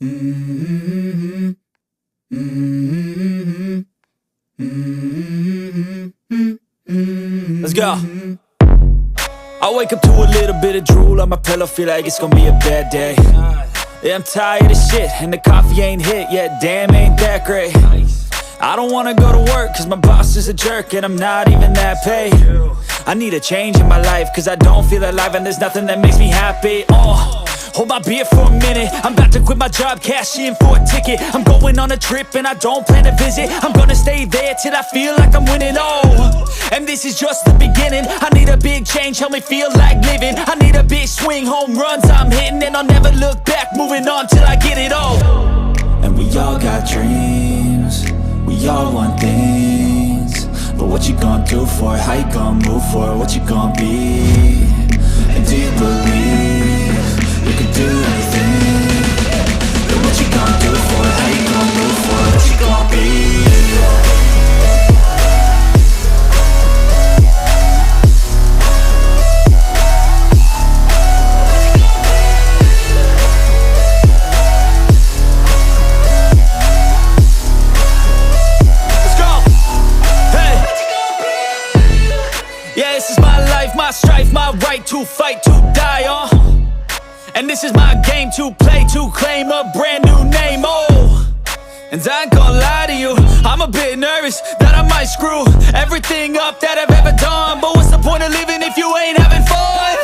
Mm-hmm. Mm-hmm. Mm-hmm. Let's go. I wake up to a little bit of drool on my pillow, feel like it's gonna be a bad day. Yeah, I'm tired of shit, and the coffee ain't hit yet, damn, ain't that great. I don't wanna go to work, cause my boss is a jerk, and I'm not even that paid. I need a change in my life, cause I don't feel alive, and there's nothing that makes me happy. Hold my beer for a minute, I'm about to quit my job, cash in for a ticket. I'm going on a trip and I don't plan to visit. I'm gonna stay there till I feel like I'm winning, and this is just the beginning. I need a big change, help me feel like living. I need a big swing, home runs I'm hitting, and I'll never look back, moving on till I get it all. And we all got dreams, we all want things, but what you gonna do for it? How you gonna move for it? What you gonna be? And do you believe you can do anything? But what you gonna do for it? How you gonna move for it? What you gonna be? Let's go! Hey! Yeah, this is my life, my strife, my right to fight, to die, and this is my game to play, to claim a brand new name, and I ain't gonna lie to you, I'm a bit nervous that I might screw everything up that I've ever done. But what's the point of living if you ain't having fun?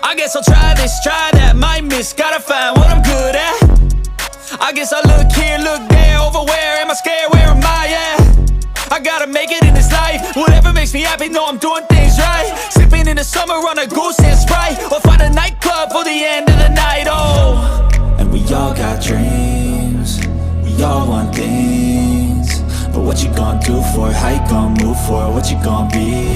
I guess I'll try this, try that, might miss, gotta find what I'm good at. I guess I look here, look there, over where am I scared, where am I at? I gotta make it in this life, whatever makes me happy, know I'm doing things right. Sipping in the summer on a goose and Sprite, or find a nightclub for the end of the night, And we all got dreams, we all want things, but what you gonna do for it? How you gonna move for it? What you gonna be?